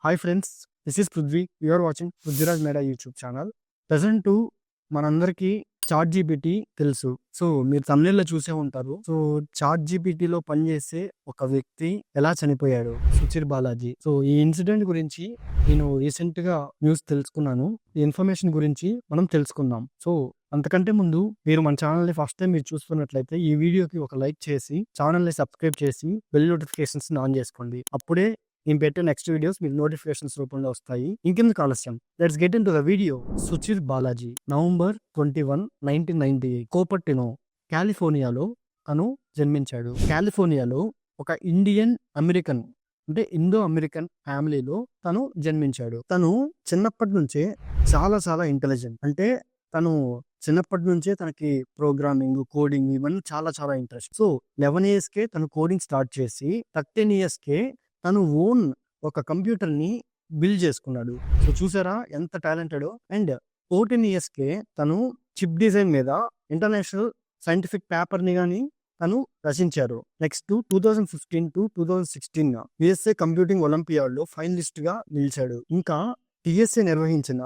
Hi friends, this is Prithvi. You are watching Prithviraj Meda YouTube channel. Present మనందరికీ chat GPT తెలుసు. So మీరు thumbnail లో చూసే ఉంటారు. సో చాట్ జీపీటీలో పనిచేసే ఒక వ్యక్తి ఎలా చనిపోయాడు, సుచిర్ బాలాజీ. సో ఈ ఇన్సిడెంట్ గురించి నేను రీసెంట్ గా న్యూస్ తెలుసుకున్నాను. ఈ ఇన్ఫర్మేషన్ గురించి మనం తెలుసుకుందాం. సో అంతకంటే ముందు మీరు మన ఛానల్ని ఫస్ట్ టైం మీరు చూస్తున్నట్లయితే ఈ వీడియోకి ఒక లైక్ చేసి ఛానల్ని సబ్స్క్రైబ్ చేసి బెల్ నోటిఫికేషన్స్ ఆన్ చేసుకోండి. అప్పుడే నేను పెట్టే నెక్స్ట్ వీడియోస్ మీకు నోటిఫికేషన్స్ రూపంలో వస్తాయి. ఇంకెందుకు ఆలస్యం, let's get in to the video. Suchir Balaji November 21, 1998 కోపర్టినో, కాలిఫోర్నియాలో తను జన్మించాడు. కాలిఫోర్నియాలో ఒక ఇండియన్ అమెరికన్ అంటే ఇండో అమెరికన్ ఫ్యామిలీలో తను జన్మించాడు. తను చిన్నప్పటి నుంచే చాలా ఇంటెలిజెంట్. అంటే తను చిన్నప్పటి నుంచే తనకి ప్రోగ్రామింగ్, కోడింగ్ ఇవన్నీ చాలా ఇంట్రెస్ట్. సో 11 yearsకే తను కోడింగ్ స్టార్ట్ చేసి 13 yearsకే తను ఓన్ ఒక కంప్యూటర్ని బిల్డ్ చేసుకున్నాడు. సో చూసారా ఎంత టాలెంటెడ్. అండ్ 14 yearsకే తను చిప్ డిజైన్ మీద ఇంటర్నేషనల్ సైంటిఫిక్ పేపర్ని కానీ తను రచించారు. నెక్స్ట్ 2015 to 2016 యుఎస్ఏ కంప్యూటింగ్ ఒలింపియాడ్లో ఫైనలిస్ట్గా నిలిచాడు. ఇంకా టిఎస్ఏ నిర్వహించిన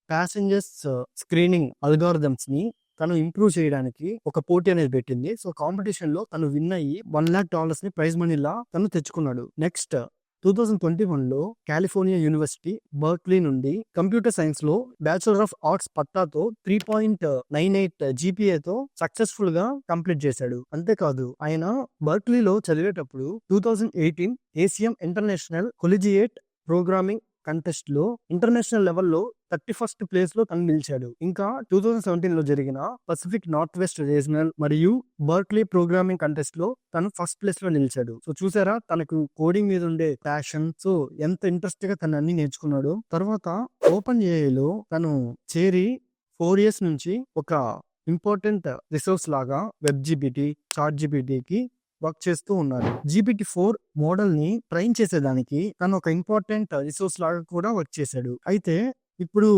ప్యాసింజర్స్ స్క్రీనింగ్ అల్గారిథమ్స్ ని తను ఇంప్రూవ్ చేయడానికి ఒక పోటీ అనేది పెట్టింది. సో కాంపిటీషన్ లో తను విన్ అయ్యి $1 lakh ని ప్రైజ్ మనీలా తను తెచ్చుకున్నాడు. నెక్స్ట్ 2021లో కాలిఫోర్నియా యూనివర్సిటీ బర్క్లీ నుండి కంప్యూటర్ సైన్స్ లో బ్యాచులర్ ఆఫ్ ఆర్ట్స్ పట్టాతో 3.98 GPAతో సక్సెస్ఫుల్ గా కంప్లీట్ చేశాడు. అంతేకాదు ఆయన బర్క్లీలో చదివేటప్పుడు 2018 ఏసియం ఇంటర్నేషనల్ కొలిజియేట్ ప్రోగ్రామింగ్ కంటెస్ట్ లో ఇంటర్నేషనల్ లెవెల్లో 31st ప్లేస్ లో తను నిలిచాడు. ఇంకా 2017 లో జరిగిన పసిఫిక్ నార్త్ వెస్ట్ రీజనల్ మరియు బర్క్లీ ప్రోగ్రామింగ్ కంటెస్ట్ లో తను ఫస్ట్ ప్లేస్ లో నిలిచాడు. సో చూసారా తనకు కోడింగ్ మీద ఉండే ప్యాషన్. సో ఎంత ఇంట్రెస్ట్ గా తను అన్ని నేర్చుకున్నాడు. తర్వాత ఓపెన్ ఏఐలో తను చేరి 4 years నుంచి ఒక ఇంపార్టెంట్ రిసోర్స్ లాగా వెబ్ జీపీటీ, చాట్ జీపీటీకి వర్క్ చేస్తూ ఉన్నారు. GPT-4 మోడల్ ని ట్రైన్ చేసేదానికి తను ఒక ఇంపార్టెంట్ రిసోర్స్ లాగా కూడా వర్క్ చేశాడు. అయితే ఇప్పుడు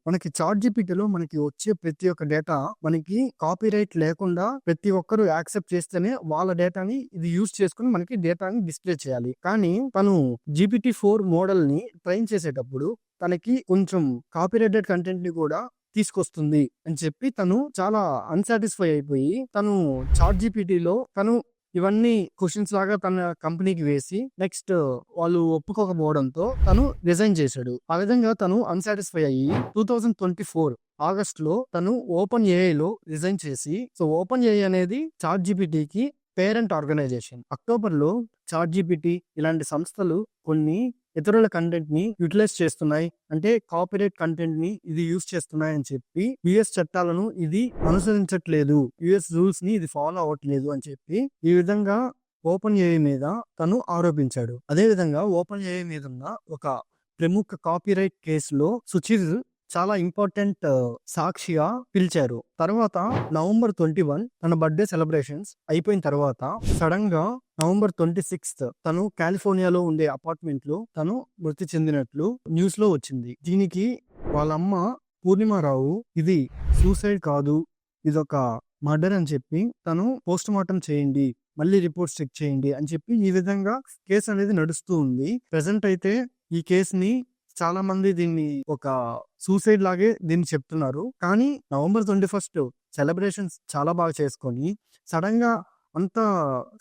మనకి చాట్ జీపీటీలో మనకి వచ్చే ప్రతి ఒక్క డేటా మనకి కాపీరైట్ లేకుండా ప్రతి ఒక్కరు యాక్సెప్ట్ చేస్తేనే వాళ్ళ డేటాని ఇది యూజ్ చేసుకుని మనకి డేటాని డిస్ప్లే చేయాలి. కానీ తను GPT-4 మోడల్ ని ట్రైన్ చేసేటప్పుడు తనకి కొంచెం కాపీరైటెడ్ కంటెంట్ ని కూడా తీసుకొస్తుంది అని చెప్పి తను చాలా అన్సాటిస్ఫై అయిపోయి తను చాట్ జీపీటీలో తను ఇవన్నీ క్వశ్చన్స్ లాగా తన కంపెనీకి వేసి నెక్స్ట్ వాళ్ళు ఒప్పుకోకపోవడంతో తను రిజైన్ చేశాడు. ఆ విధంగా తను అన్సాటిస్ఫై అయ్యి 2024 ఆగస్ట్ లో తను ఓపెన్ ఏఐలో రిజైన్ చేసి, సో ఓపెన్ ఏఐ అనేది చాట్ జీపీటీకి పేరెంట్ ఆర్గనైజేషన్. అక్టోబర్ లో చాట్ జీపీటీ ఇలాంటి సంస్థలు కొన్ని ఇతరుల కంటెంట్ ని యూటిలైజ్ చేస్తున్నాయి, అంటే కాపీరైట్ కంటెంట్ ని ఇది యూజ్ చేస్తున్నాయి అని చెప్పి యుఎస్ చట్టాలను ఇది అనుసరించట్లేదు, యుఎస్ రూల్స్ ని ఇది ఫాలో అవ్వట్లేదు అని చెప్పి ఈ విధంగా ఓపెన్ ఏఐ మీద తను ఆరోపించాడు. అదే విధంగా ఓపెన్ ఏఐ మీద ఉన్న ఒక ప్రముఖ కాపీరైట్ కేసులో సుచిర్ చాలా ఇంపార్టెంట్ సాక్షిగా పిలిచారు. తర్వాత నవంబర్ 21 తన బర్త్డే సెలబ్రేషన్స్ అయిపోయిన తర్వాత సడన్ గా నవంబర్ 26 తను కాలిఫోర్నియాలో ఉండే అపార్ట్మెంట్ లో తను మృతి చెందినట్లు న్యూస్ లో వచ్చింది. దీనికి వాళ్ళ అమ్మ పూర్ణిమారావు ఇది సూసైడ్ కాదు, ఇదొక మర్డర్ అని చెప్పి తను పోస్ట్ మార్టం చేయండి, మళ్ళీ రిపోర్ట్స్ చెక్ చేయండి అని చెప్పి ఈ విధంగా కేసు అనేది నడుస్తూ ఉంది. ప్రెసెంట్ అయితే ఈ కేసుని చాలా మంది దీన్ని ఒక సూసైడ్ లాగే దీన్ని చెప్తున్నారు. కానీ నవంబర్ 21 సెలబ్రేషన్స్ చాలా బాగా చేసుకొని సడన్ గా అంత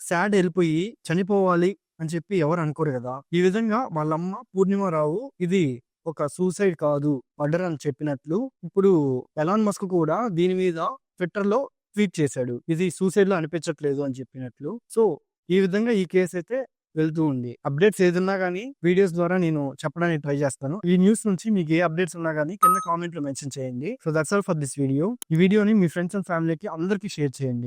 సాడ్ వెళ్ళిపోయి చనిపోవాలి అని చెప్పి ఎవరు అనుకోరు కదా. ఈ విధంగా వాళ్ళమ్మ పూర్ణిమారావు ఇది ఒక సూసైడ్ కాదు మర్డర్ అని చెప్పినట్లు ఇప్పుడు ఎలాన్ మస్క్ కూడా దీని మీద ట్విట్టర్ లో ట్వీట్ చేశాడు, ఇది సూసైడ్ లో అనిపించట్లేదు అని చెప్పినట్లు. సో ఈ విధంగా ఈ కేసు అయితే వెళ్తూ ఉంది. అప్డేట్స్ ఏదన్నా కానీ వీడియోస్ ద్వారా నేను చెప్పడానికి ట్రై చేస్తాను. ఈ న్యూస్ నుంచి మీకు ఏ అప్డేట్స్ ఉన్నా కానీ కింద కామెంట్ లో మెన్షన్ చేయండి. So that's all for this video. ఈ వీడియోని మీ ఫ్రెండ్స్ అండ్ ఫ్యామిలీకి అందరికీ షేర్ చేయండి.